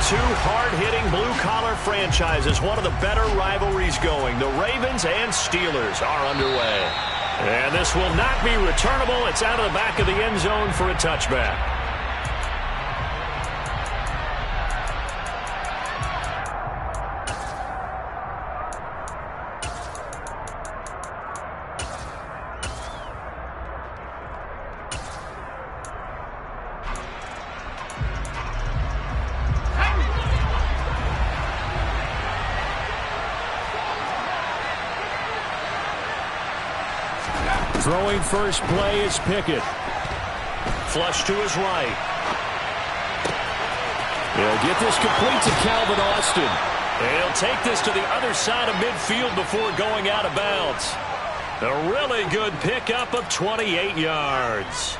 two hard-hitting blue-collar franchises, one of the better rivalries going. The Ravens and Steelers are underway. And this will not be returnable. It's out of the back of the end zone for a touchback. Throwing first play is Pickett. Flush to his right. He'll get this complete to Calvin Austin. And he'll take this to the other side of midfield before going out of bounds. A really good pickup of 28 yards.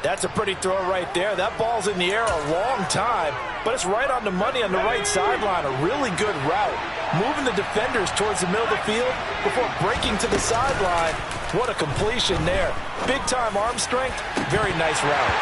That's a pretty throw right there. That ball's in the air a long time, but it's right on the money on the right sideline. A really good route. Moving the defenders towards the middle of the field before breaking to the sideline. What a completion there. Big-time arm strength. Very nice route.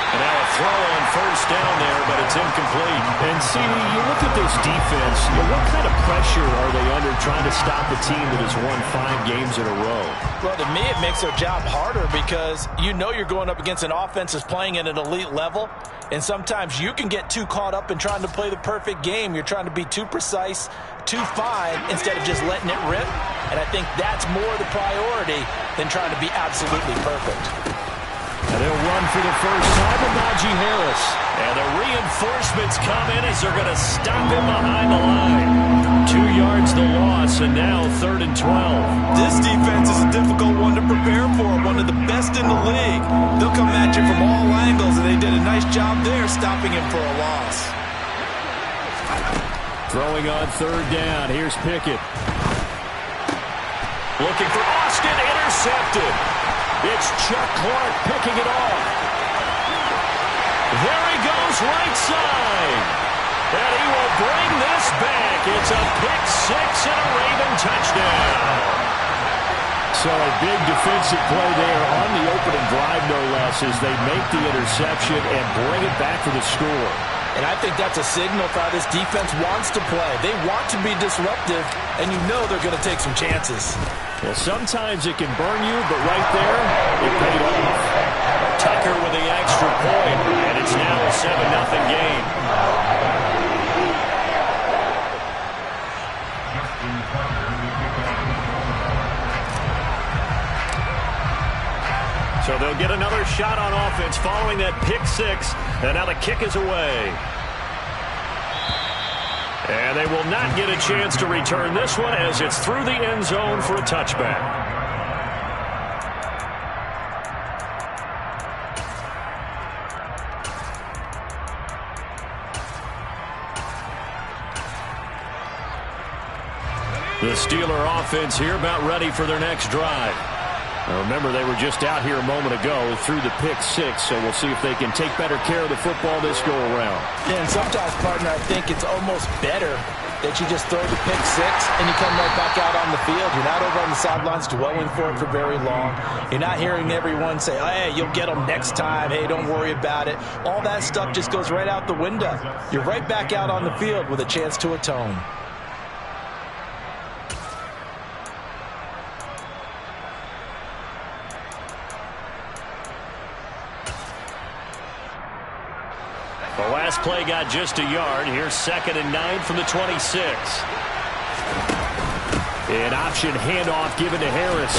And now a throw on first down there, but it's incomplete. And see, you look at this defense, what kind of pressure are they under trying to stop a team that has won 5 games in a row? Well, to me, it makes their job harder because you know you're going up against an offense that's playing at an elite level. And sometimes you can get too caught up in trying to play the perfect game. You're trying to be too precise, too fine, instead of just letting it rip. And I think that's more the priority than trying to be absolutely perfect. And they'll run for the first time with Najee Harris. And the reinforcements come in as they're going to stop him behind the line. 2 yards the loss, and now 3rd and 12. This defense is a difficult one to prepare for, one of the best in the league. They'll come at you from all angles, and they did a nice job there stopping him for a loss. Throwing on 3rd down. Here's Pickett. Looking for Austin, intercepted. It's Chuck Clark picking it off. There he goes, right side. And he will bring this back. It's a pick 6 and a Raven touchdown. So a big defensive play there on the opening drive, no less, as they make the interception and bring it back for the score. And I think that's a signal for how this defense wants to play. They want to be disruptive, and you know they're going to take some chances. Well, sometimes it can burn you, but right there, it paid off. Tucker with the extra point, and it's now a 7-0 game. So they'll get another shot on offense following that pick 6, and now the kick is away. And they will not get a chance to return this one as it's through the end zone for a touchback. The Steeler offense here about ready for their next drive. Now remember, they were just out here a moment ago through the pick 6, so we'll see if they can take better care of the football this go-around. Yeah, and sometimes, partner, I think it's almost better that you just throw the pick 6 and you come right back out on the field. You're not over on the sidelines dwelling for it for very long. You're not hearing everyone say, hey, you'll get them next time. Hey, don't worry about it. All that stuff just goes right out the window. You're right back out on the field with a chance to atone. The last play got just a yard. Here's 2nd and 9 from the 26. An option handoff given to Harris.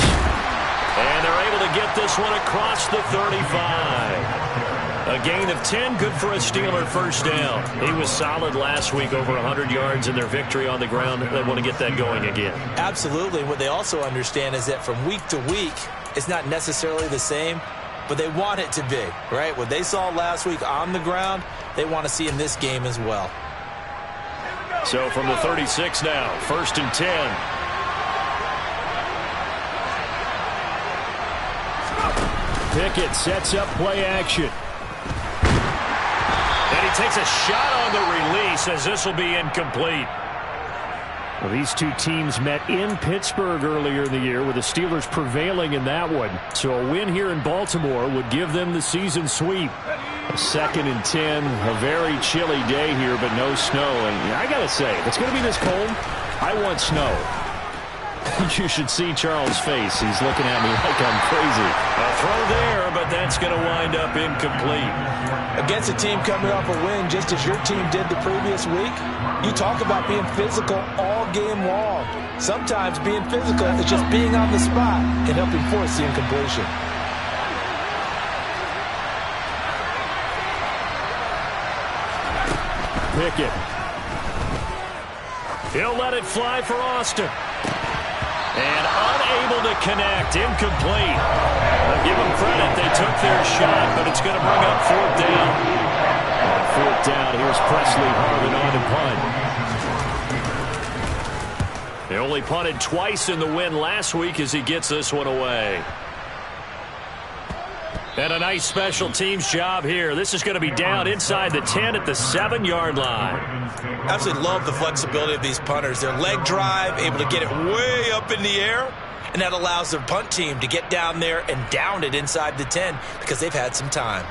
And they're able to get this one across the 35. A gain of 10, good for a Steeler first down. He was solid last week, over 100 yards in their victory on the ground. They want to get that going again. Absolutely. What they also understand is that from week to week, it's not necessarily the same, but they want it to be, right? What they saw last week on the ground, they want to see in this game as well. So from the 36 now, 1st and 10. Pickett sets up play action. And he takes a shot on the release as this will be incomplete. Well, these two teams met in Pittsburgh earlier in the year, with the Steelers prevailing in that one. So a win here in Baltimore would give them the season sweep. 2nd and 10. A very chilly day here, but no snow. And I got to say, if it's going to be this cold, I want snow. You should see Charles' face. He's looking at me like I'm crazy. A throw there, but that's going to wind up incomplete. Against a team coming off a win, just as your team did the previous week, you talk about being physical all game long. Sometimes being physical is just being on the spot and helping force the incompletion. Pickett. He'll let it fly for Austin. And unable to connect. Incomplete. I'll give them credit. They took their shot, but it's going to bring up 4th down. On 4th down, here's Presley Harvin on to punt. They only punted twice in the win last week as he gets this one away. And a nice special teams job here. This is going to be down inside the 10 at the 7-yard line. Absolutely love the flexibility of these punters. Their leg drive, able to get it way up in the air, and that allows their punt team to get down there and down it inside the 10 because they've had some time.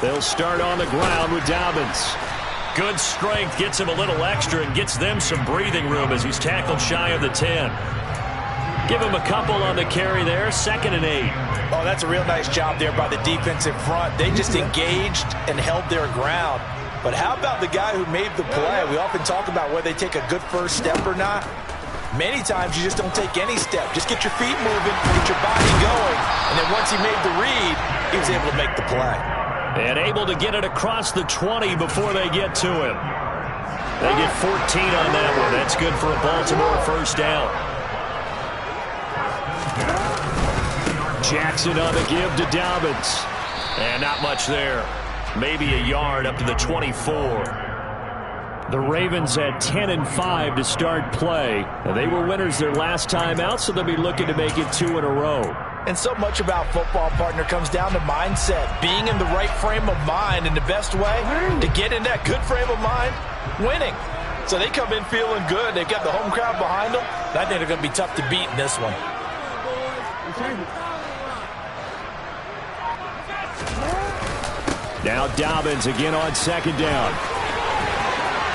They'll start on the ground with Dobbins. Good strength, gets him a little extra and gets them some breathing room as he's tackled shy of the 10. Give him a couple on the carry there, 2nd and 8. Oh, that's a real nice job there by the defensive front. They just engaged and held their ground. But how about the guy who made the play? We often talk about whether they take a good first step or not. Many times you just don't take any step. Just get your feet moving, get your body going, and then once he made the read, he was able to make the play. And able to get it across the 20 before they get to him. They get 14 on that one. That's good for a Baltimore first down. Jackson on the give to Dobbins. And not much there. Maybe a yard up to the 24. The Ravens had 10 and 5 to start play. And they were winners their last time out, so they'll be looking to make it 2 in a row. And so much about football, partner, comes down to mindset. Being in the right frame of mind, and the best way to get in that good frame of mind, winning. So they come in feeling good. They've got the home crowd behind them. And I think they're going to be tough to beat in this one. Now Dobbins again on 2nd down.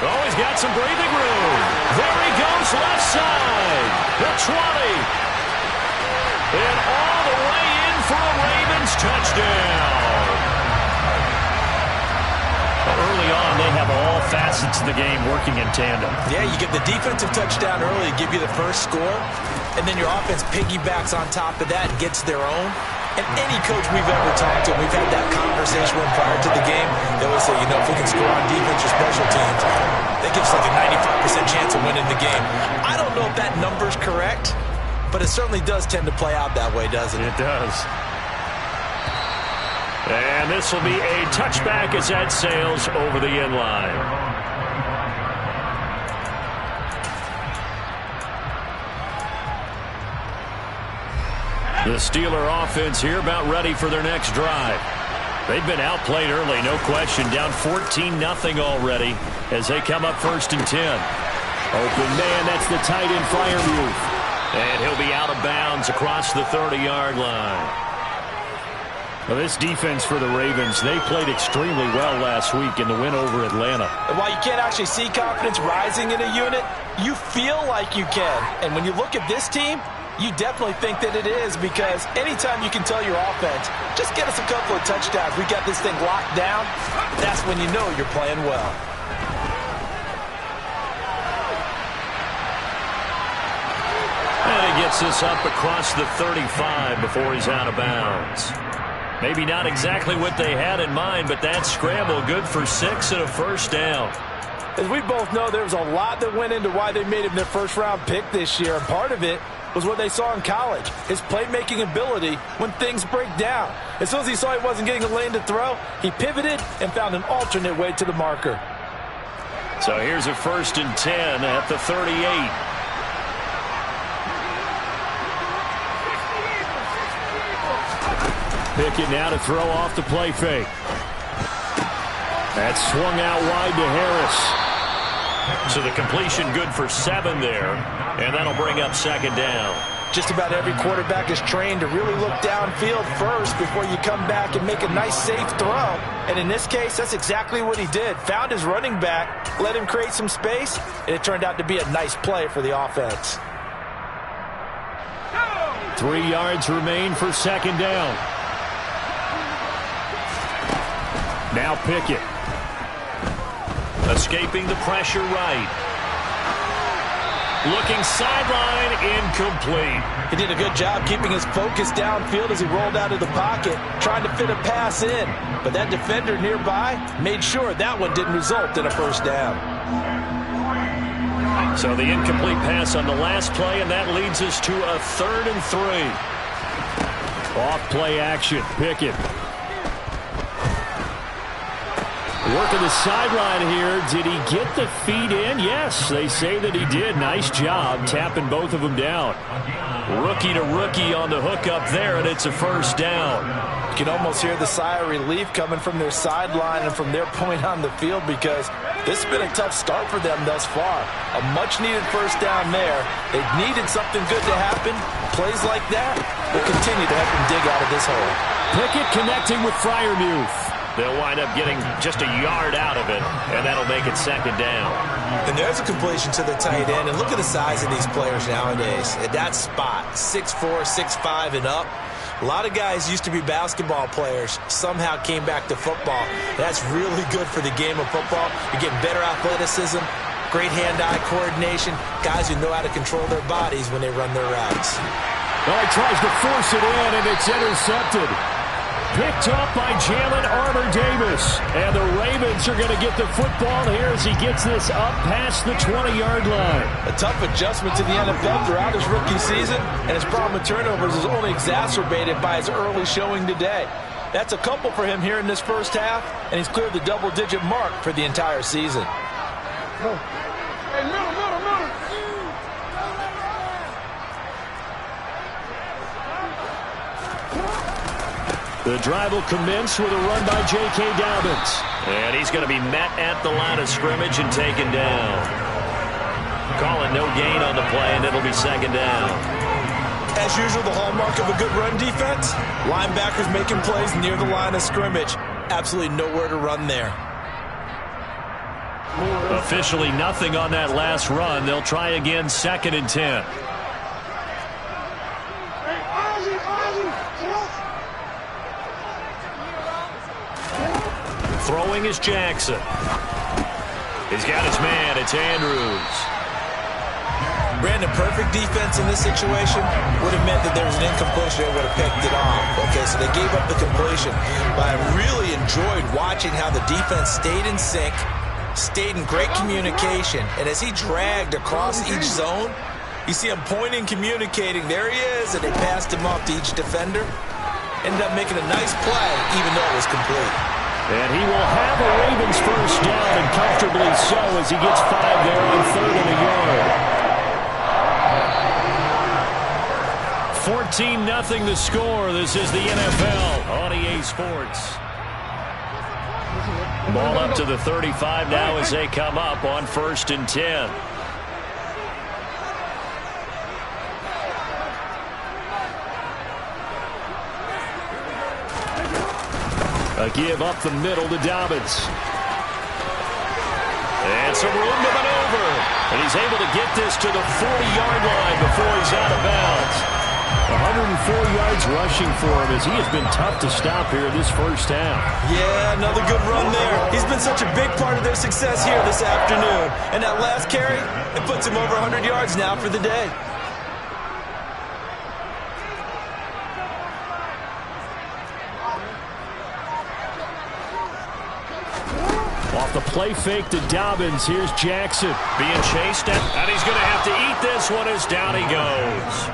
Oh, he's got some breathing room. There he goes, left side. The 20. And all the way in for a Ravens touchdown. Early on, they have all facets of the game working in tandem. Yeah, you get the defensive touchdown early, give you the first score, and then your offense piggybacks on top of that and gets their own. And any coach we've ever talked to, we've had that conversation with prior to the game. They always say, you know, if we can score on defense or special teams, that gives like a 95% chance of winning the game. I don't know if that number's correct, but it certainly does tend to play out that way, doesn't it? It does. And this will be a touchback as that sails over the end line. The Steeler offense here about ready for their next drive. They've been outplayed early, no question. Down 14-0 already as they come up 1st and 10. Open man, that's the tight end Freiermuth. And he'll be out of bounds across the 30-yard line. Well, this defense for the Ravens, they played extremely well last week in the win over Atlanta. And while you can't actually see confidence rising in a unit, you feel like you can. And when you look at this team, you definitely think that it is, because anytime you can tell your offense, just get us a couple of touchdowns, we got this thing locked down, that's when you know you're playing well. And he gets this up across the 35 before he's out of bounds. Maybe not exactly what they had in mind, but that scramble good for 6 and a first down. As we both know, there was a lot that went into why they made him their first-round pick this year, and part of it was what they saw in college, his playmaking ability when things break down. As soon as he saw he wasn't getting a lane to throw, he pivoted and found an alternate way to the marker. So here's a 1st and 10 at the 38. Pickett now to throw off the play fake. That's swung out wide to Harris. So the completion good for 7 there, and that'll bring up second down. Just about every quarterback is trained to really look downfield first before you come back and make a nice, safe throw. And in this case, that's exactly what he did. Found his running back, let him create some space, and it turned out to be a nice play for the offense. 3 yards remain for second down. Now Pickett. Escaping the pressure right. Looking sideline, incomplete. He did a good job keeping his focus downfield as he rolled out of the pocket, trying to fit a pass in. But that defender nearby made sure that one didn't result in a first down. So the incomplete pass on the last play, and that leads us to a 3rd and 3. Off play action, Pickett. Working the sideline here. Did he get the feet in? Yes, they say that he did. Nice job tapping both of them down. Rookie to rookie on the hook up there, and it's a first down. You can almost hear the sigh of relief coming from their sideline and from their point on the field, because this has been a tough start for them thus far. A much-needed first down there. They needed something good to happen. Plays like that will continue to help them dig out of this hole. Pickett connecting with Freiermuth. They'll wind up getting just a yard out of it, and that'll make it second down. And there's a completion to the tight end. And look at the size of these players nowadays. At that spot, 6'4", 6'5", and up. A lot of guys used to be basketball players, somehow came back to football. That's really good for the game of football. You're getting better athleticism, great hand-eye coordination, guys who know how to control their bodies when they run their routes. Well, he tries to force it in, and it's intercepted. Picked up by Jalen Armour-Davis. And the Ravens are going to get the football here as he gets this up past the 20-yard line. A tough adjustment to the NFL throughout his rookie season, and his problem with turnovers is only exacerbated by his early showing today. That's a couple for him here in this first half, and he's cleared the double-digit mark for the entire season. The drive will commence with a run by J.K. Dobbins. And he's going to be met at the line of scrimmage and taken down. Calling no gain on the play, and it'll be second down. As usual, the hallmark of a good run defense, linebackers making plays near the line of scrimmage. Absolutely nowhere to run there. Officially nothing on that last run. They'll try again, 2nd and 10. Throwing is Jackson. He's got his man. It's Andrews. Brandon, perfect defense in this situation would have meant that there was an incompletion that would have picked it off. Okay, so they gave up the completion. But I really enjoyed watching how the defense stayed in sync, stayed in great communication, and as he dragged across each zone, you see him pointing, communicating. There he is, and they passed him off to each defender. Ended up making a nice play, even though it was complete. And he will have a Ravens first down, and comfortably so, as he gets 5 there on 3rd and a yard. 14-0 the score. This is the NFL on EA Sports. Ball up to the 35 now as they come up on 1st and 10. A give up the middle to Dobbins. And some room to maneuver. And he's able to get this to the 40-yard line before he's out of bounds. 104 yards rushing for him as he has been tough to stop here this first half. Yeah, another good run there. He's been such a big part of their success here this afternoon. And that last carry, it puts him over 100 yards now for the day. Off the play fake to Dobbins. Here's Jackson being chased, and he's going to have to eat this one as down he goes.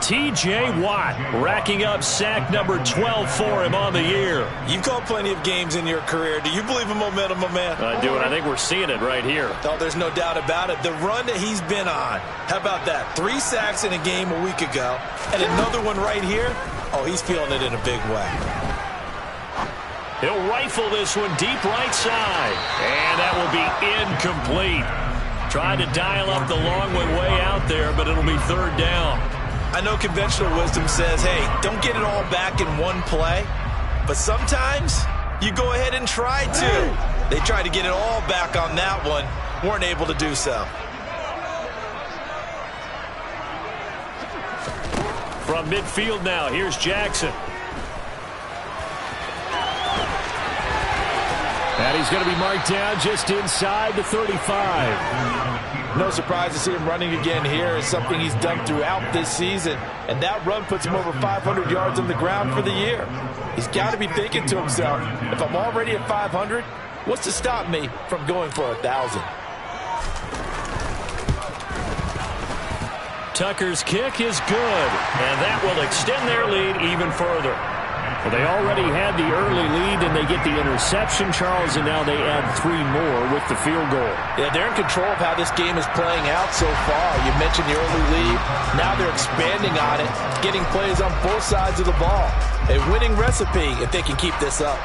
T.J. Watt racking up sack number 12 for him on the year. You've called plenty of games in your career. Do you believe in momentum, my man? I do, and I think we're seeing it right here. Oh, there's no doubt about it. The run that he's been on. How about that? 3 sacks in a game a week ago, and another one right here. Oh, he's feeling it in a big way. He'll rifle this one deep right side. And that will be incomplete. Trying to dial up the long one way out there, but it'll be third down. I know conventional wisdom says, hey, don't get it all back in one play. But sometimes you go ahead and try to. They tried to get it all back on that one. Weren't able to do so. From midfield now, here's Jackson. And he's going to be marked down just inside the 35. No surprise to see him running again here. It's something he's done throughout this season. And that run puts him over 500 yards on the ground for the year. He's got to be thinking to himself, if I'm already at 500, what's to stop me from going for 1,000? Tucker's kick is good, and that will extend their lead even further. Well, they already had the early lead, and they get the interception, Charles, and now they add 3 more with the field goal. Yeah, they're in control of how this game is playing out so far. You mentioned the early lead. Now they're expanding on it, getting plays on both sides of the ball. A winning recipe if they can keep this up.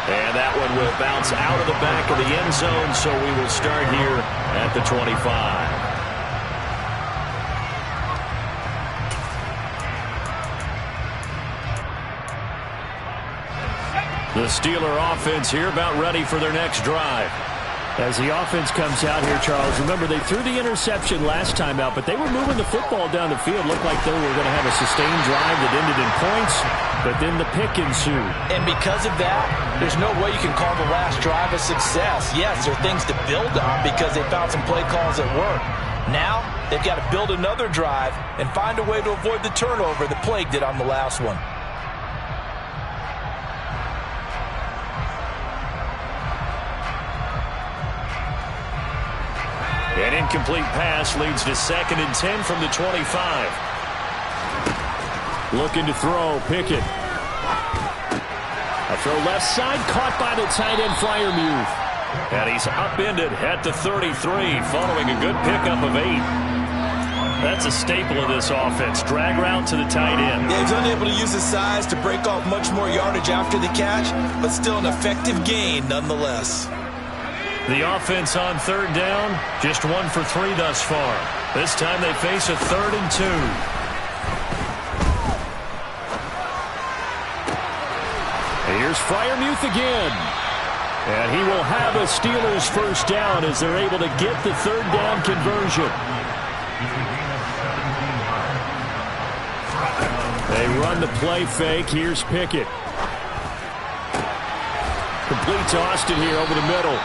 And that one will bounce out of the back of the end zone, so we will start here at the 25. The Steeler offense here about ready for their next drive. As the offense comes out here, Charles, remember they threw the interception last time out, but they were moving the football down the field. Looked like they were going to have a sustained drive that ended in points, but then the pick ensued. And because of that, there's no way you can call the last drive a success. Yes, there are things to build on because they found some play calls that work. Now, they've got to build another drive and find a way to avoid the turnover that plagued it on the last one. An incomplete pass leads to 2nd and 10 from the 25. Looking to throw, Pickett. A throw left side, caught by the tight end Freiermuth. And he's upended at the 33, following a good pickup of 8. That's a staple of this offense. Drag route to the tight end. Yeah, he's unable to use his size to break off much more yardage after the catch, but still an effective gain nonetheless. The offense on 3rd down, just 1 for 3 thus far. This time they face a 3rd and 2. Here's Freiermuth again. And he will have a Steelers first down as they're able to get the 3rd down conversion. They run the play fake. Here's Pickett. Complete to Austin here over the middle.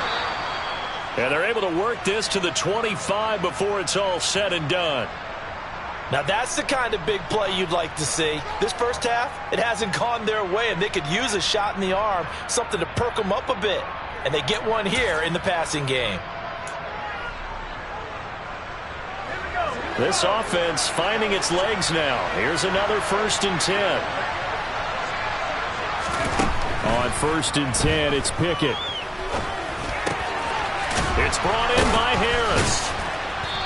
And they're able to work this to the 25 before it's all said and done. Now that's the kind of big play you'd like to see. This first half, it hasn't gone their way, and they could use a shot in the arm, something to perk them up a bit. And they get one here in the passing game. This offense finding its legs now. Here's another 1st and 10. On 1st and 10, it's Pickett. It's brought in by Harris.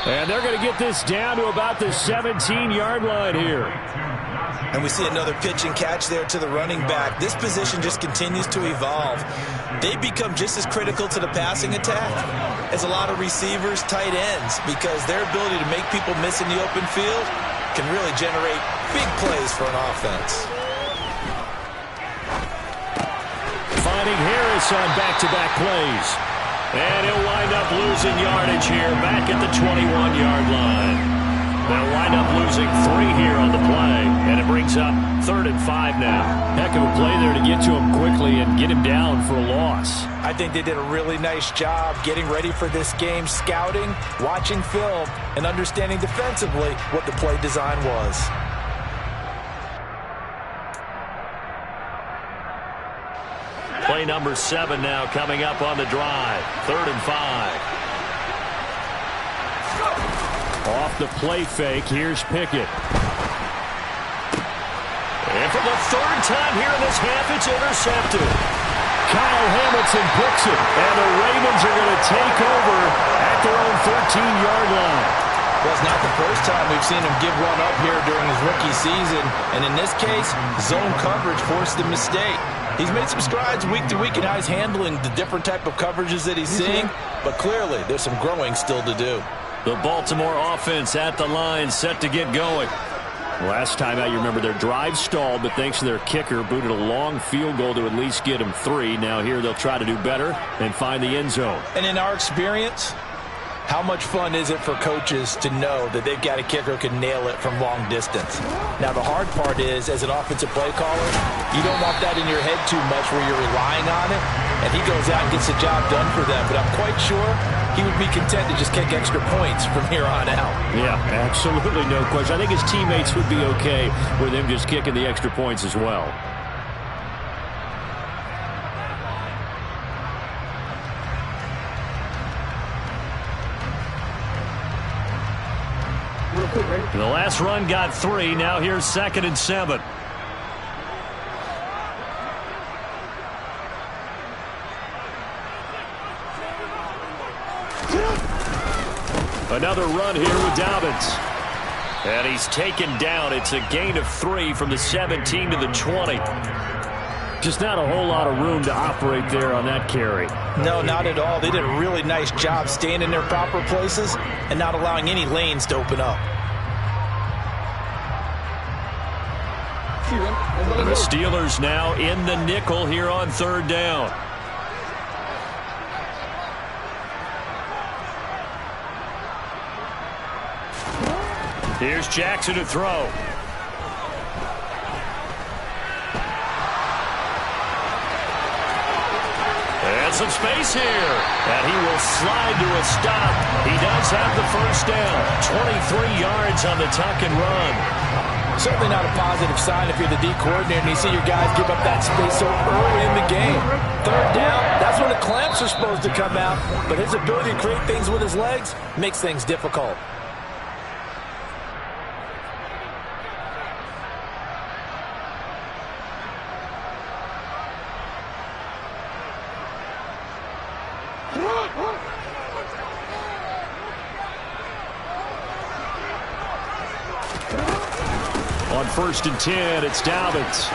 And they're going to get this down to about the 17-yard line here. And we see another pitch and catch there to the running back. This position just continues to evolve. They become just as critical to the passing attack as a lot of receivers, tight ends, because their ability to make people miss in the open field can really generate big plays for an offense. Finding Harris on back-to-back plays. And he'll wind up losing yardage here back at the 21-yard line. They'll wind up losing 3 here on the play, and it brings up 3rd and 5 now. Heck of a play there to get to him quickly and get him down for a loss. I think they did a really nice job getting ready for this game, scouting, watching film, and understanding defensively what the play design was. Play number 7 now coming up on the drive. 3rd and 5. Off the play fake, here's Pickett. And for the 3rd time here in this half, it's intercepted. Kyle Hamilton picks it, and the Ravens are going to take over at their own 13-yard line. Well, it's not the first time we've seen him give one up here during his rookie season. And in this case, zone coverage forced the mistake. He's made some strides week to week in how he's handling the different type of coverages that he's seeing. But clearly, there's some growing still to do. The Baltimore offense at the line, set to get going. Last time out, you remember their drive stalled, but thanks to their kicker, booted a long field goal to at least get them 3. Now here they'll try to do better and find the end zone. And in our experience, how much fun is it for coaches to know that they've got a kicker who can nail it from long distance? Now, the hard part is, as an offensive play caller, you don't want that in your head too much where you're relying on it, and he goes out and gets the job done for them. But I'm quite sure he would be content to just kick extra points from here on out. Yeah, absolutely no question. I think his teammates would be okay with him just kicking the extra points as well. The last run got 3. Now here's 2nd and 7. Another run here with Dobbins. And he's taken down. It's a gain of 3 from the 17 to the 20. Just not a whole lot of room to operate there on that carry. No, not at all. They did a really nice job staying in their proper places and not allowing any lanes to open up. The Steelers now in the nickel here on 3rd down. Here's Jackson to throw. And some space here. And he will slide to a stop. He does have the first down. 23 yards on the tuck and run. Certainly not a positive sign if you're the D coordinator and you see your guys give up that space so early in the game. 3rd down, that's when the clamps are supposed to come out. But his ability to create things with his legs makes things difficult. On 1st and 10, it's Dobbins.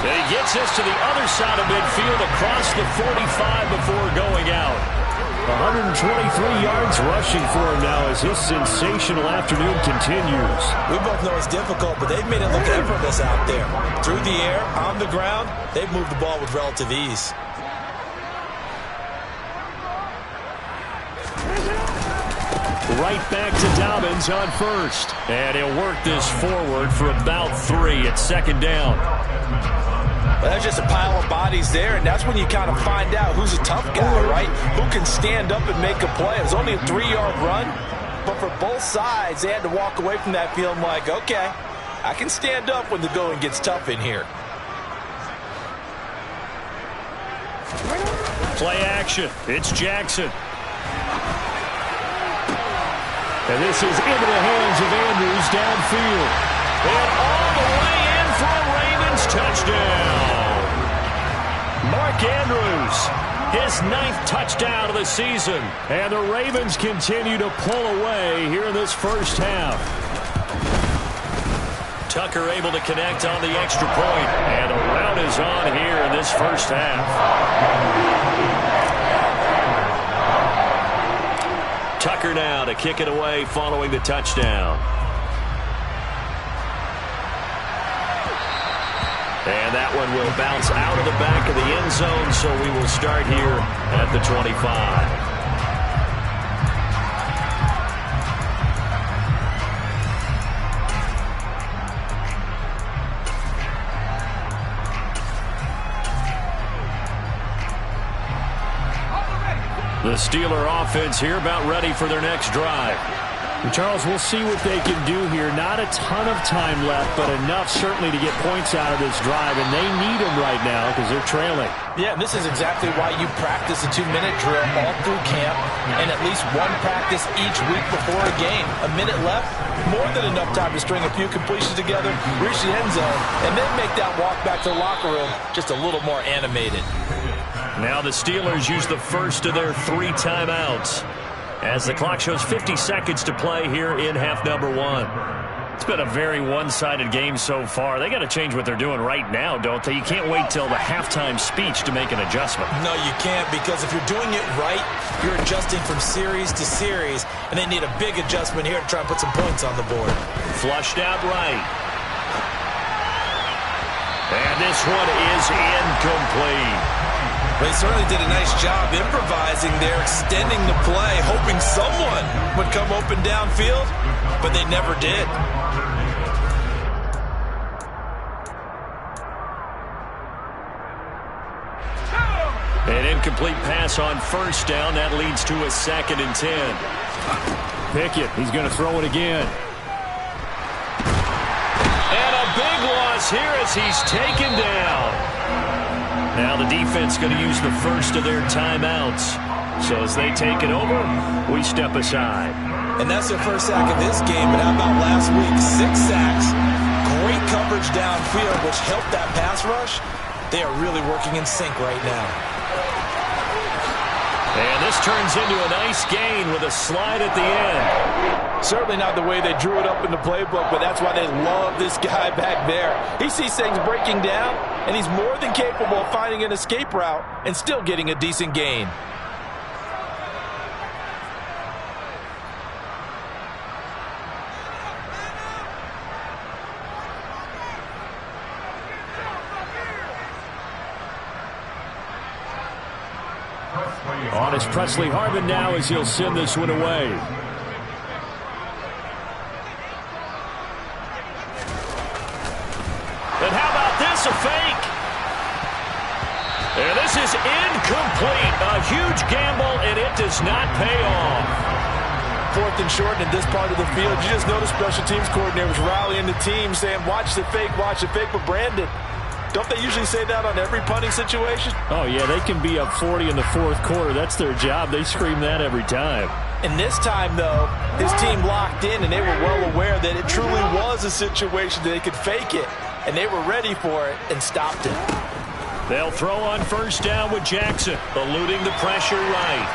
And he gets us to the other side of midfield across the 45 before going out. 123 yards rushing for him now as his sensational afternoon continues. We both know it's difficult, but they've made it look effortless out there. Through the air, on the ground, they've moved the ball with relative ease. Right back to Dobbins on 1st. And he'll work this forward for about 3 at 2nd down. Well, that's just a pile of bodies there, and that's when you kind of find out who's a tough guy, right? Who can stand up and make a play. It was only a 3-yard run, but for both sides, they had to walk away from that feeling like, okay, I can stand up when the going gets tough in here. Play action. It's Jackson. And this is into the hands of Andrews downfield. And all the way in for a Ravens touchdown. Mark Andrews, his 9th touchdown of the season. And the Ravens continue to pull away here in this first half. Tucker able to connect on the extra point. And the rout is on here in this first half. Tucker now to kick it away following the touchdown. And that one will bounce out of the back of the end zone, so we will start here at the 25. The Steeler offense here about ready for their next drive. And Charles, we'll see what they can do here. Not a ton of time left, but enough certainly to get points out of this drive, and they need them right now because they're trailing. Yeah, and this is exactly why you practice a 2-minute drill all through camp and at least one practice each week before a game. A minute left, more than enough time to string a few completions together, reach the end zone, and then make that walk back to the locker room just a little more animated. Now the Steelers use the first of their 3 timeouts. as the clock shows 50 seconds to play here in half number 1. It's been a very one-sided game so far. They got to change what they're doing right now, don't they? You can't wait till the halftime speech to make an adjustment. No, you can't, because if you're doing it right, you're adjusting from series to series, and they need a big adjustment here to try and put some points on the board. Flushed out right. And this one is incomplete. They certainly did a nice job improvising there, extending the play, hoping someone would come open downfield, but they never did. An incomplete pass on first down. That leads to a 2nd and 10. Pickett, he's going to throw it again. And a big loss here as he's taken down. Now the defense going to use the first of their timeouts. So as they take it over, we step aside. And that's their first sack of this game, but how about last week? 6 sacks, great coverage downfield, which helped that pass rush. They are really working in sync right now. And this turns into a nice gain with a slide at the end. Certainly not the way they drew it up in the playbook, but that's why they love this guy back there. He sees things breaking down, and he's more than capable of finding an escape route and still getting a decent gain. On is Presley Harvin now as he'll send this one away. And how about this, a fake? And this is incomplete. A huge gamble, and it does not pay off. 4th and short in this part of the field. You just noticed special teams coordinators rallying the team, saying, watch the fake, but Brandon, don't they usually say that on every punting situation? Oh, yeah, they can be up 40 in the 4th quarter. That's their job. They scream that every time. And this time, though, his team locked in, and they were well aware that it truly was a situation that they could fake it, and they were ready for it and stopped it. They'll throw on first down with Jackson, eluding the pressure right.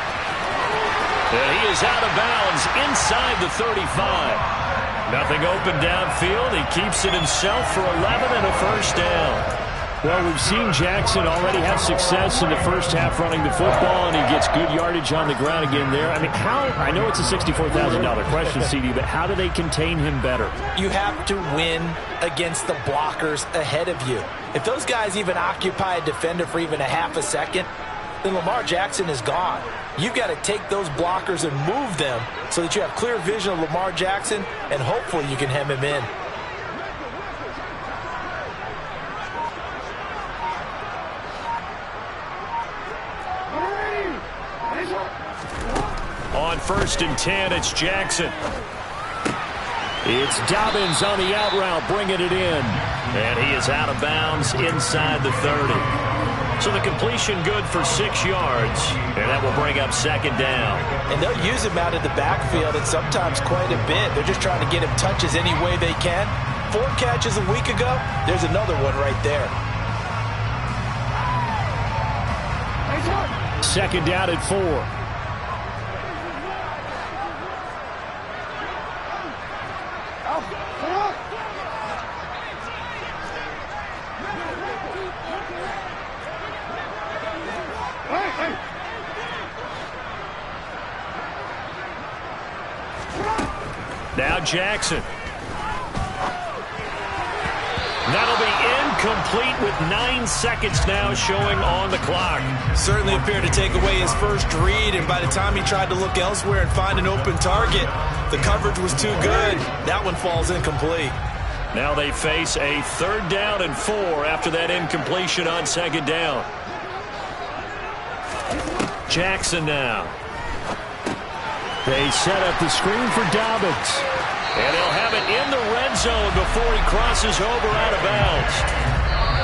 And he is out of bounds inside the 35. Nothing open downfield. He keeps it himself for 11 and a first down. Well, we've seen Jackson already have success in the first half running the football, and he gets good yardage on the ground again there. I mean, I know it's a $64,000 question, CD, but how do they contain him better? You have to win against the blockers ahead of you. If those guys even occupy a defender for even a half a second, then Lamar Jackson is gone. You've got to take those blockers and move them so that you have clear vision of Lamar Jackson, and hopefully you can hem him in. On 1st and 10, it's Jackson. It's Dobbins on the out route, bringing it in. And he is out of bounds inside the 30. So the completion good for 6 yards, and that will bring up 2nd down. And they'll use him out of the backfield, and sometimes quite a bit. They're just trying to get him touches any way they can. 4 catches a week ago, there's another one right there. 2nd down at 4. Now Jackson. That'll be incomplete with 9 seconds now showing on the clock. Certainly appeared to take away his first read, and by the time he tried to look elsewhere and find an open target, the coverage was too good. That one falls incomplete. Now they face a 3rd down and 4 after that incompletion on 2nd down. Jackson now. They set up the screen for Dobbins. And he'll have it in the red zone before he crosses over out of bounds.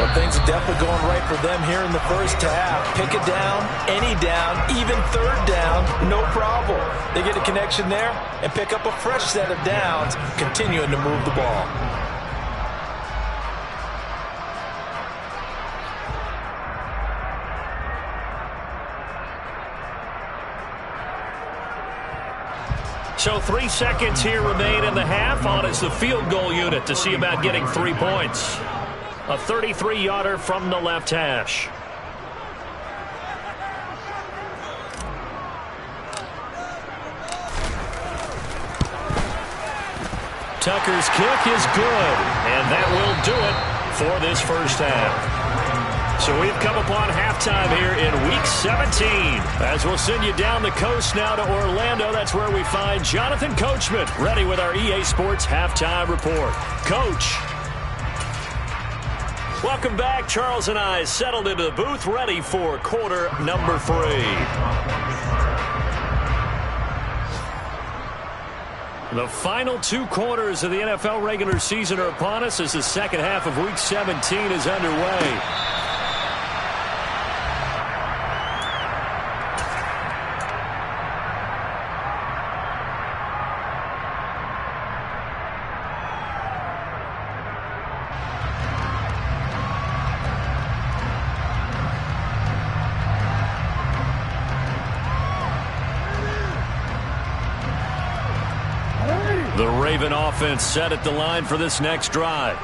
Well, things are definitely going right for them here in the first half. Pick it down, any down, even 3rd down, no problem. They get a connection there and pick up a fresh set of downs, continuing to move the ball. So 3 seconds here remain in the half. On is the field goal unit to see about getting 3 points. A 33-yarder from the left hash. Tucker's kick is good, and that will do it for this first half. So we've come upon halftime here in Week 17. As we'll send you down the coast now to Orlando, that's where we find Jonathan Coachman, ready with our EA Sports Halftime Report. Coach. Welcome back. Charles and I settled into the booth, ready for quarter number 3. The final 2 quarters of the NFL regular season are upon us as the second half of Week 17 is underway. The Raven offense set at the line for this next drive.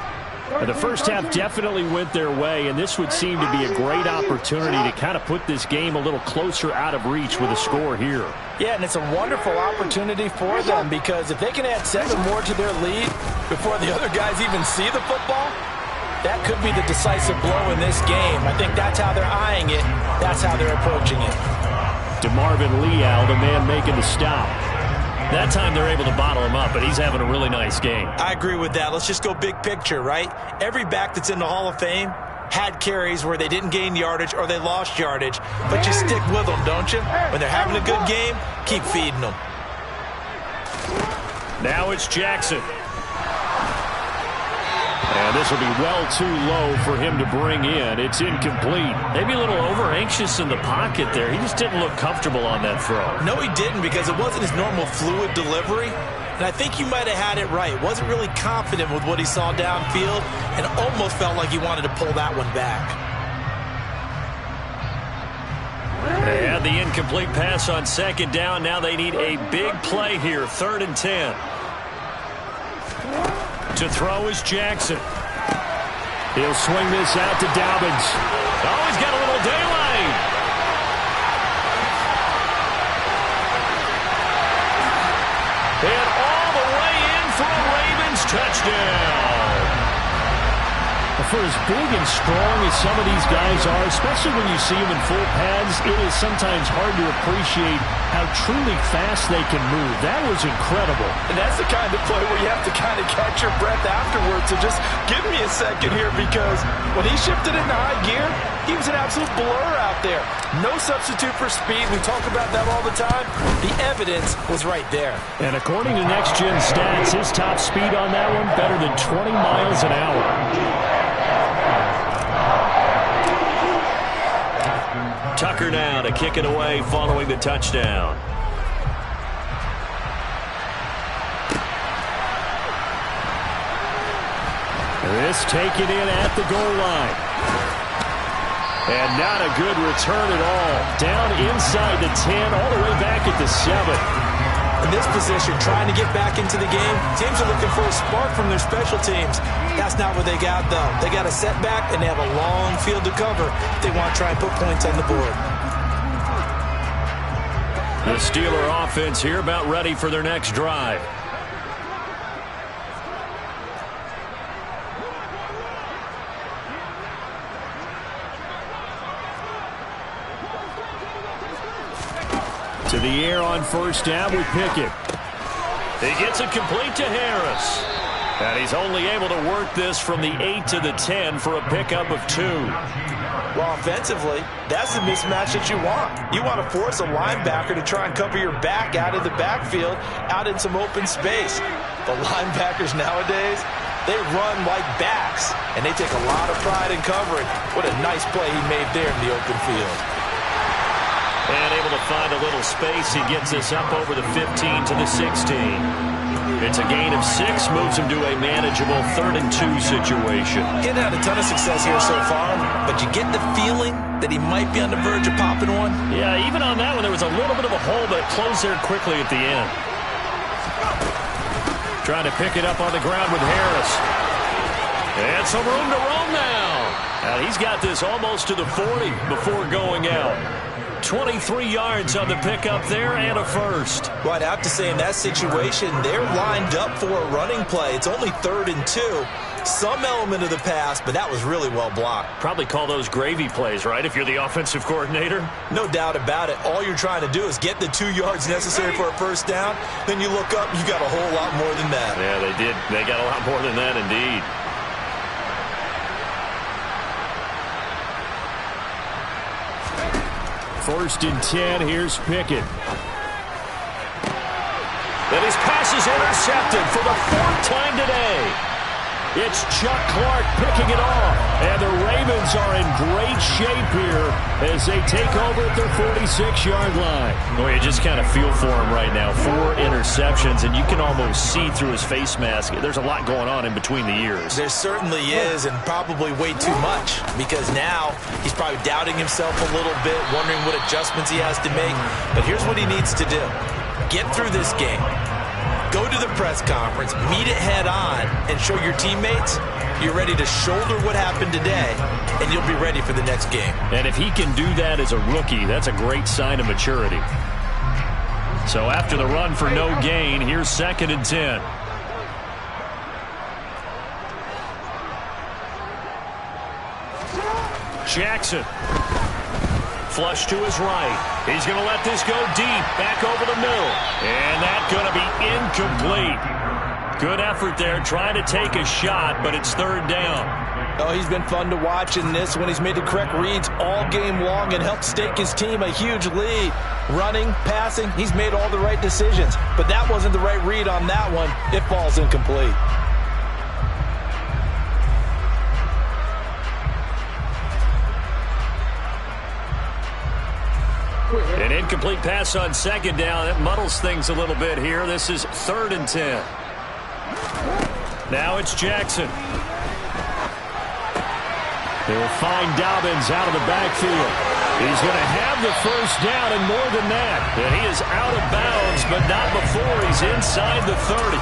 And the first half definitely went their way, and this would seem to be a great opportunity to kind of put this game a little closer out of reach with a score here. Yeah, and it's a wonderful opportunity for them because if they can add 7 more to their lead before the other guys even see the football, that could be the decisive blow in this game. I think that's how they're eyeing it. That's how they're approaching it. DeMarvin Leal, the man making the stop. That time they're able to bottle him up, but he's having a really nice game. I agree with that. Let's just go big picture, right? Every back that's in the Hall of Fame had carries where they didn't gain yardage or they lost yardage, but you stick with them, don't you? When they're having a good game, keep feeding them. Now it's Jackson. And this will be well too low for him to bring in. It's incomplete. Maybe a little over-anxious in the pocket there. He just didn't look comfortable on that throw. No, he didn't because it wasn't his normal fluid delivery. And I think you might have had it right. Wasn't really confident with what he saw downfield and almost felt like he wanted to pull that one back. They had the incomplete pass on second down. Now they need a big play here. 3rd and 10. To throw is Jackson. He'll swing this out to Dobbins. Oh, he's got a little daylight. And all the way in for a Ravens touchdown. For as big and strong as some of these guys are, especially when you see them in full pads, it is sometimes hard to appreciate how truly fast they can move. That was incredible. And that's the kind of play where you have to kind of catch your breath afterwards. So just give me a second here because when he shifted into high gear, he was an absolute blur out there. No substitute for speed. We talk about that all the time. The evidence was right there. And according to Next Gen Stats, his top speed on that one, better than 20 miles an hour. Tucker now to kick it away following the touchdown. This taken in at the goal line. And not a good return at all. Down inside the 10, all the way back at the 7. In this position, trying to get back into the game, teams are looking for a spark from their special teams. That's not what they got, though. They got a setback, and they have a long field to cover if they want to try and put points on the board. The Steeler offense here about ready for their next drive. To the air on first down with Pickett. He gets it complete to Harris. And he's only able to work this from the 8 to the 10 for a pickup of 2. Well, offensively, that's the mismatch that you want. You want to force a linebacker to try and cover your back out of the backfield, out in some open space. The linebackers nowadays, they run like backs, and they take a lot of pride in covering. What a nice play he made there in the open field. And able to find a little space. He gets this up over the 15 to the 16. It's a gain of 6, moves him to a manageable 3rd and 2 situation. He hadn't had a ton of success here so far, but you get the feeling that he might be on the verge of popping one. Yeah, even on that one, there was a little bit of a hole, but it closed there quickly at the end. Trying to pick it up on the ground with Harris. And some room to roam now. And he's got this almost to the 40 before going out. 23 yards on the pickup there and a first. Well, I'd have to say in that situation, they're lined up for a running play. It's only 3rd and 2. Some element of the pass, but that was really well blocked. Probably call those gravy plays, right, if you're the offensive coordinator? No doubt about it. All you're trying to do is get the 2 yards necessary for a first down. Then you look up, you got a whole lot more than that. Yeah, they did. They got a lot more than that, indeed. First and 10, here's Pickett. And his pass is intercepted for the 4th time today. It's Chuck Clark picking it off. And the Ravens are in great shape here as they take over at their 46-yard line. Well, you just kind of feel for him right now. 4 interceptions, and you can almost see through his face mask. There's a lot going on in between the ears. There certainly is, and probably way too much, because now he's probably doubting himself a little bit, wondering what adjustments he has to make. But here's what he needs to do. Get through this game. Go to the press conference, meet it head on, and show your teammates you're ready to shoulder what happened today, and you'll be ready for the next game. And if he can do that as a rookie, that's a great sign of maturity. So after the run for no gain, here's 2nd and 10. Jackson. Flush to his right. He's going to let this go deep, back over the middle. And that's going to be incomplete. Good effort there, trying to take a shot, but it's 3rd down. Oh, he's been fun to watch in this one. He's made the correct reads all game long and helped stake his team a huge lead. Running, passing, he's made all the right decisions. But that wasn't the right read on that one. It falls incomplete. An incomplete pass on 2nd down. That muddles things a little bit here. This is 3rd and 10. Now it's Jackson. They'll find Dobbins out of the backfield. He's going to have the first down and more than that. And he is out of bounds, but not before he's inside the 30.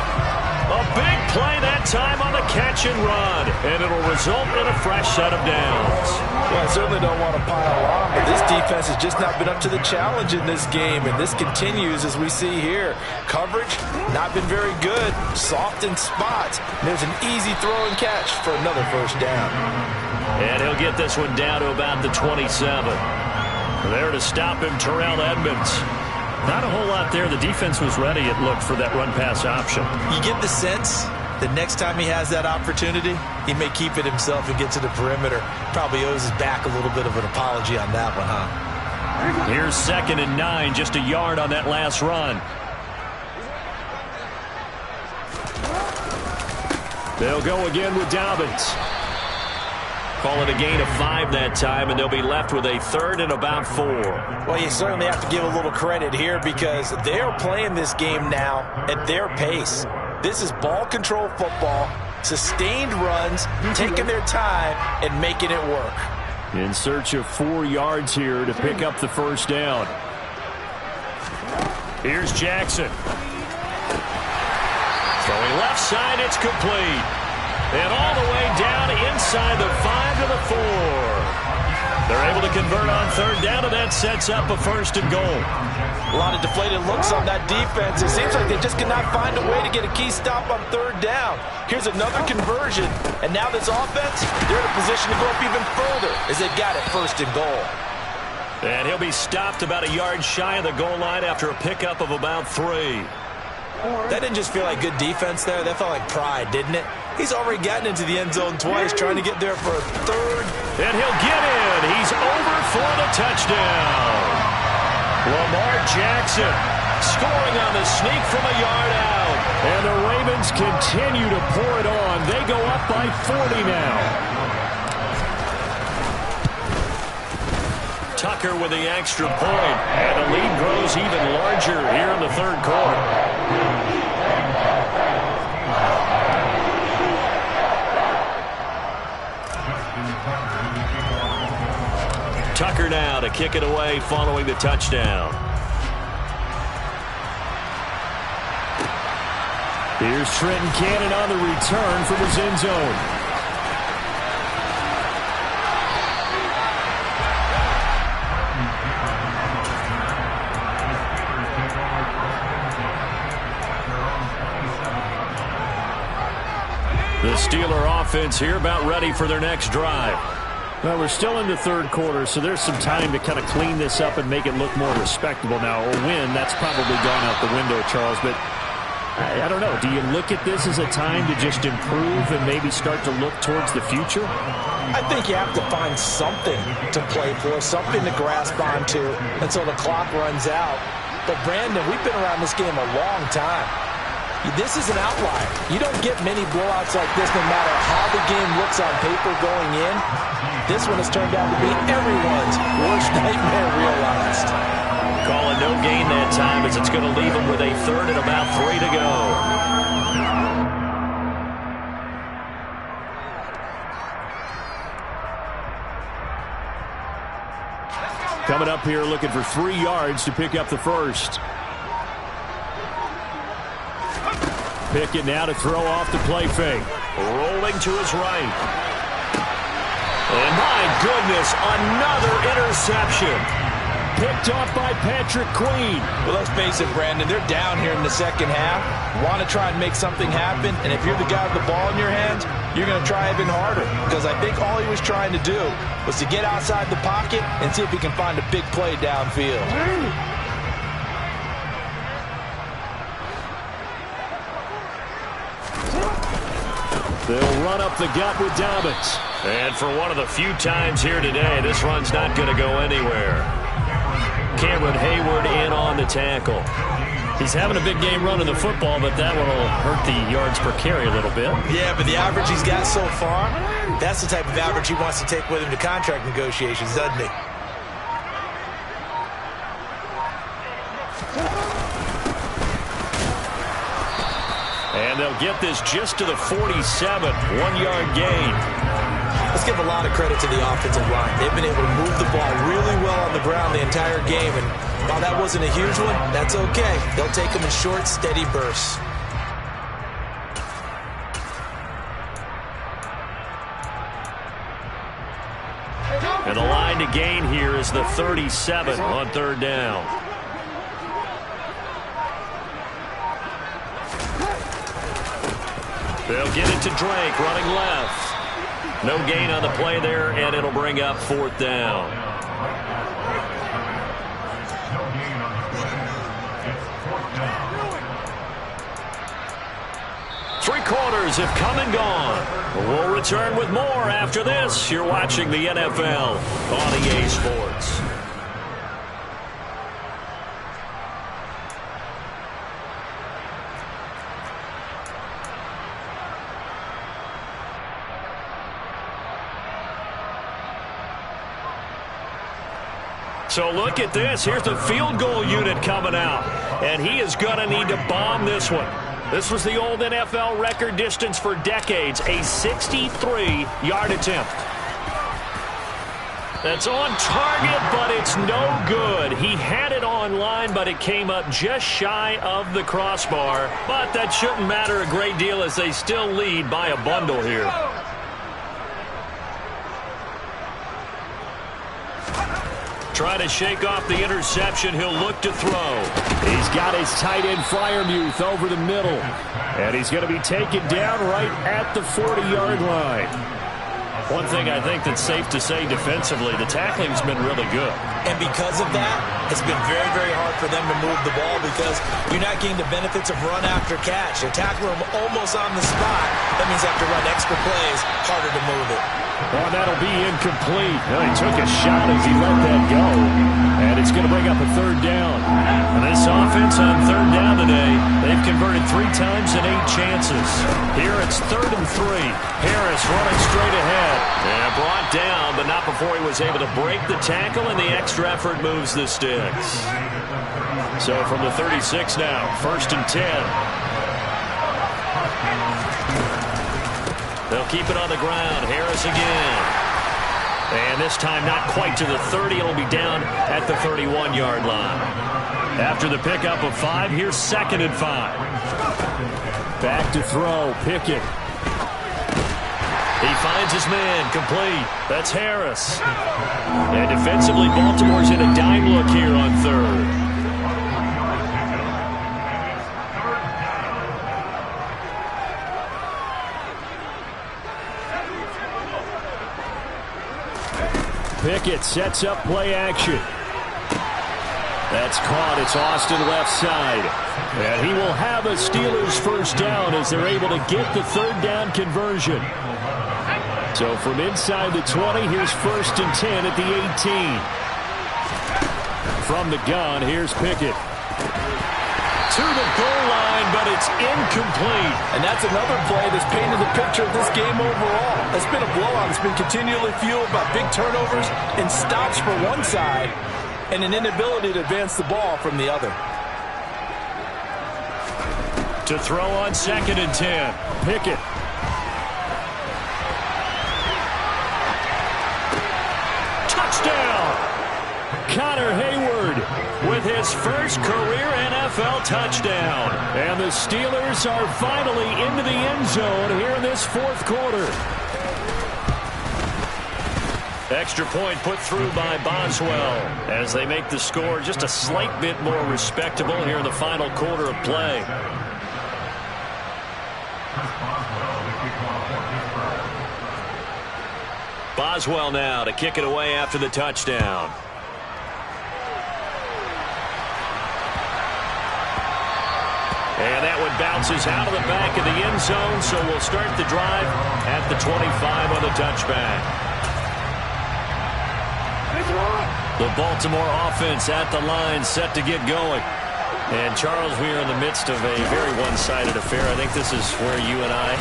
A big play that time on the catch and run. And it'll result in a fresh set of downs. Well, I certainly don't want to pile on, but this defense has just not been up to the challenge in this game, and this continues as we see here. Coverage, not been very good. Soft in spots. There's an easy throw and catch for another first down. And he'll get this one down to about the 27. There to stop him, Terrell Edmonds. Not a whole lot there. The defense was ready, it looked, for that run-pass option. You get the sense that next time he has that opportunity, he may keep it himself and get to the perimeter. Probably owes his back a little bit of an apology on that one, huh? Here's 2nd and 9, just a yard on that last run. They'll go again with Dobbins. Call it a gain of 5 that time, and they'll be left with a 3rd and about 4. Well, you certainly have to give a little credit here because they're playing this game now at their pace. This is ball control football, sustained runs, taking their time, and making it work. In search of 4 yards here to pick up the first down. Here's Jackson. Throwing left side, it's complete. And all the way down inside the 5 to the 4. They're able to convert on 3rd down, and that sets up a 1st and goal. A lot of deflated looks on that defense. It seems like they just cannot find a way to get a key stop on 3rd down. Here's another conversion, and now this offense, they're in a position to go up even further as they've got it 1st and goal. And he'll be stopped about a yard shy of the goal line after a pickup of about 3. That didn't just feel like good defense there. That felt like pride, didn't it? He's already gotten into the end zone twice, trying to get there for a 3rd. And he'll get in. He's over for the touchdown. Lamar Jackson scoring on the sneak from a yard out. And the Ravens continue to pour it on. They go up by 40 now. Tucker with the extra point, and the lead grows even larger here in the 3rd quarter. Tucker now to kick it away following the touchdown. Here's Trenton Cannon on the return from his end zone. The Steeler offense here about ready for their next drive. Well, we're still in the third quarter, so there's some time to kind of clean this up and make it look more respectable. Now, a win, that's probably gone out the window, Charles, but I don't know. Do you look at this as a time to just improve and maybe start to look towards the future? I think you have to find something to play for, something to grasp onto until the clock runs out. But, Brandon, we've been around this game a long time. This is an outlier. You don't get many blowouts like this no matter how the game looks on paper going in. This one has turned out to be everyone's worst nightmare realized. Call it no gain that time as it's going to leave them with a third and about 3 to go. Coming up here looking for 3 yards to pick up the first. Pickett now to throw off the play fake. Rolling to his right. And my goodness, another interception. Picked off by Patrick Queen. Well, let's face it, Brandon, they're down here in the second half. Want to try and make something happen, and if you're the guy with the ball in your hands, you're going to try even harder. Because I think all he was trying to do was to get outside the pocket and see if he can find a big play downfield. They'll run up the gut with Dobbins. And for one of the few times here today, this run's not going to go anywhere. Cameron Hayward in on the tackle. He's having a big game running the football, but that one will hurt the yards per carry a little bit. Yeah, but the average he's got so far, that's the type of average he wants to take with him to contract negotiations, doesn't he? And they'll get this just to the 47, 1-yard gain. Let's give a lot of credit to the offensive line. They've been able to move the ball really well on the ground the entire game. And while that wasn't a huge one, that's okay. They'll take them in short, steady bursts. And the line to gain here is the 37 on third down. They'll get it to Drake running left. No gain on the play there, and it'll bring up fourth down. Three quarters have come and gone. We'll return with more after this. You're watching the NFL on EA Sports. So look at this. Here's the field goal unit coming out. And he is going to need to bomb this one. This was the old NFL record distance for decades, a 63-yard attempt. That's on target, but it's no good. He had it on line, but it came up just shy of the crossbar. But that shouldn't matter a great deal as they still lead by a bundle here. Trying to shake off the interception. He'll look to throw. He's got his tight end Freiermuth over the middle. And he's going to be taken down right at the 40-yard line. One thing I think that's safe to say defensively, the tackling's been really good. And because of that, it's been very, very hard for them to move the ball because you're not getting the benefits of run after catch. They're tackling them almost on the spot. That means they have to run extra plays, harder to move it. Oh, that'll be incomplete. Well, he took a shot as he let that go. And it's going to bring up a third down. And this offense on third down today, they've converted 3 times in 8 chances. Here it's 3rd and 3. Harris running straight ahead. And brought down, but not before he was able to break the tackle, and the extra effort moves the sticks. So from the 36 now, 1st and 10. They'll keep it on the ground. Harris again. And this time not quite to the 30. It'll be down at the 31-yard line. After the pickup of 5, here's 2nd and 5. Back to throw, Pickett. He finds his man, complete. That's Harris. And defensively, Baltimore's in a dime look here on third. Pickett sets up play action. That's caught. It's Austin left side. And he will have a Steelers first down as they're able to get the third down conversion. So from inside the 20, here's 1st and 10 at the 18. From the gun, here's Pickett. To the goal line, but it's incomplete. And that's another play that's painted the picture of this game overall. It's been a blowout. It's been continually fueled by big turnovers and stops for one side and an inability to advance the ball from the other. To throw on 2nd and 10. Pickett. Touchdown! Connor Hayward with his first career NFL touchdown. And the Steelers are finally into the end zone here in this 4th quarter. Extra point put through by Boswell as they make the score just a slight bit more respectable here in the final quarter of play. Boswell now to kick it away after the touchdown. And that one bounces out of the back of the end zone, so we'll start the drive at the 25 on the touchback. The Baltimore offense at the line, set to get going. And, Charles, we are in the midst of a very one-sided affair. I think this is where you and I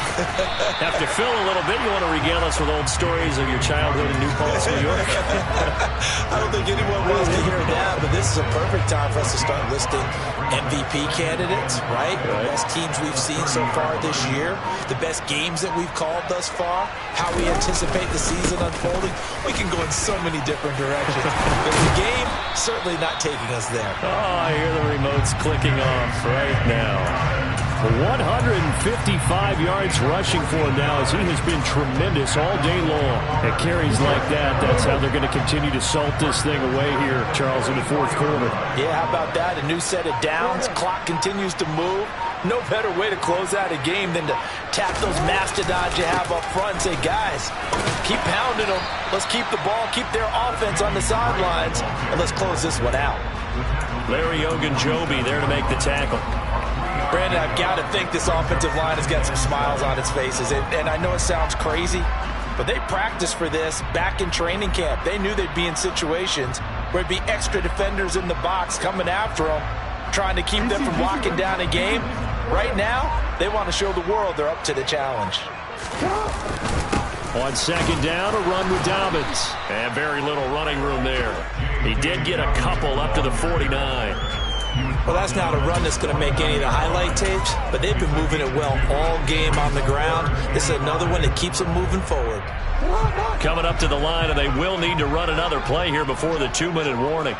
have to fill a little bit. You want to regale us with old stories of your childhood in New Paltz, New York? I don't think anyone wants to hear that, but this is a perfect time for us to start listing MVP candidates, right? The best teams we've seen so far this year, the best games that we've called thus far, how we anticipate the season unfolding. We can go in so many different directions. But the game, certainly not taking us there. Oh, I hear the remotes clicking off right now. 155 yards rushing for him now as he has been tremendous all day long. At carries like that, that's how they're going to continue to salt this thing away here, Charles, in the 4th quarter. Yeah, how about that? A new set of downs. Clock continues to move. No better way to close out a game than to tap those mastodons you have up front and say, guys, keep pounding them. Let's keep the ball, keep their offense on the sidelines, and let's close this one out. Larry Ogunjobi there to make the tackle. Brandon, I've got to think this offensive line has got some smiles on its faces. And I know it sounds crazy, but they practiced for this back in training camp. They knew they'd be in situations where there'd be extra defenders in the box coming after them, trying to keep them from locking down a game. Right now, they want to show the world they're up to the challenge. On 2nd down, a run with Dobbins. And very little running room there. He did get a couple up to the 49. Well, that's not a run that's going to make any of the highlight tapes, but they've been moving it well all game on the ground. This is another one that keeps them moving forward. Coming up to the line, and they will need to run another play here before the 2-minute warning.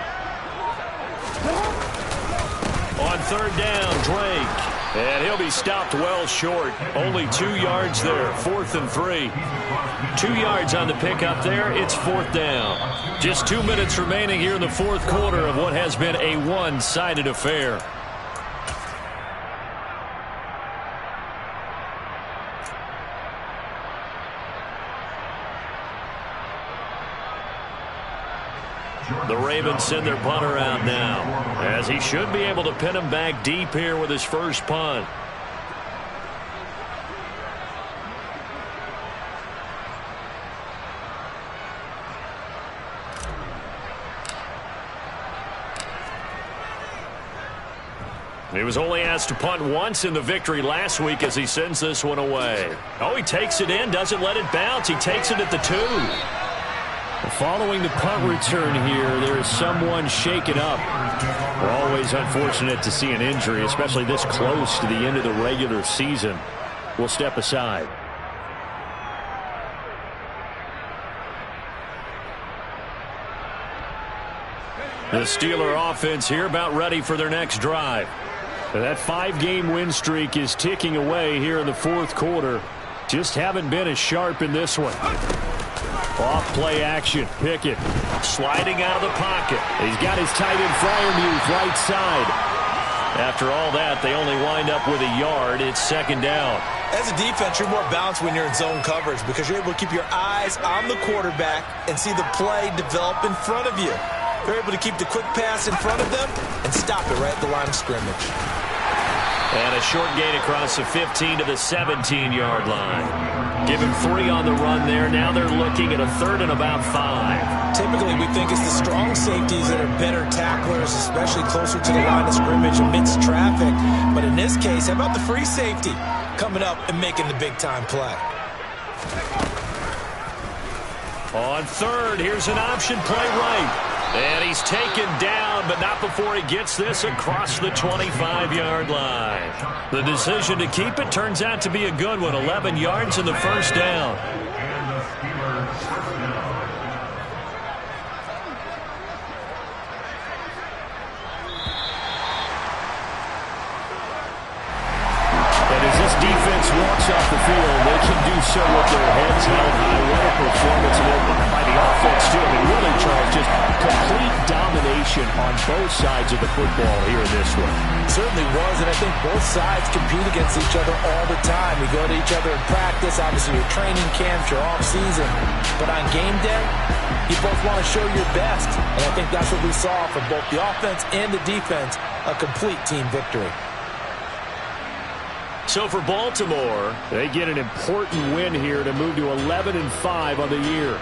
On 3rd down, Drake. And he'll be stopped well short. Only 2 yards there. 4th and 3. 2 yards on the pickup there. It's 4th down. Just 2 minutes remaining here in the 4th quarter of what has been a one-sided affair. The Ravens send their punter out now, as he should be able to pin him back deep here with his first punt. He was only asked to punt once in the victory last week as he sends this one away. Oh, he takes it in, doesn't let it bounce. He takes it at the 2. Following the punt return here, there is someone shaken up. We're always unfortunate to see an injury, especially this close to the end of the regular season. We'll step aside. The Steeler offense here about ready for their next drive. That 5-game win streak is ticking away here in the fourth quarter. Just haven't been as sharp in this one. Off play action. Pickett sliding out of the pocket. He's got his tight end Freiermuth right side. After all that, they only wind up with a yard. It's second down. As a defense, you're more balanced when you're in zone coverage because you're able to keep your eyes on the quarterback and see the play develop in front of you. You're able to keep the quick pass in front of them and stop it right at the line of scrimmage. And a short gain across the 15 to the 17-yard line. Give him 3 on the run there. Now they're looking at a third and about 5. Typically, we think it's the strong safeties that are better tacklers, especially closer to the line of scrimmage amidst traffic. But in this case, how about the free safety coming up and making the big-time play? On third, here's an option play right. And he's taken down, but not before he gets this across the 25-yard line. The decision to keep it turns out to be a good one. 11 yards in the first down. And as this defense walks off the field, they can do so with their heads held high. What a performance by the offense, too. I mean, really, Charles, just complete domination on both sides of the football here in this one. Certainly was, and I think both sides compete against each other all the time. You go to each other in practice, obviously your training camps, your off-season. But on game day, you both want to show your best. And I think that's what we saw from both the offense and the defense, a complete team victory. So for Baltimore, they get an important win here to move to 11-5 on the year.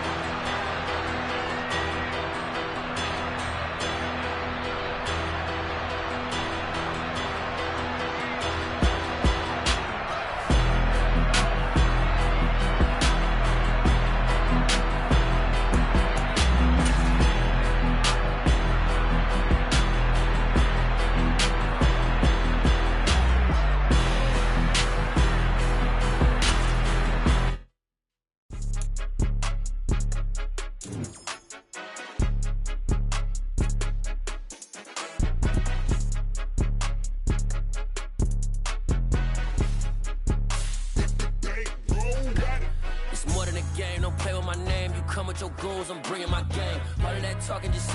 Game, don't play with my name. You come with your goons, I'm bringing my game. All of that talking just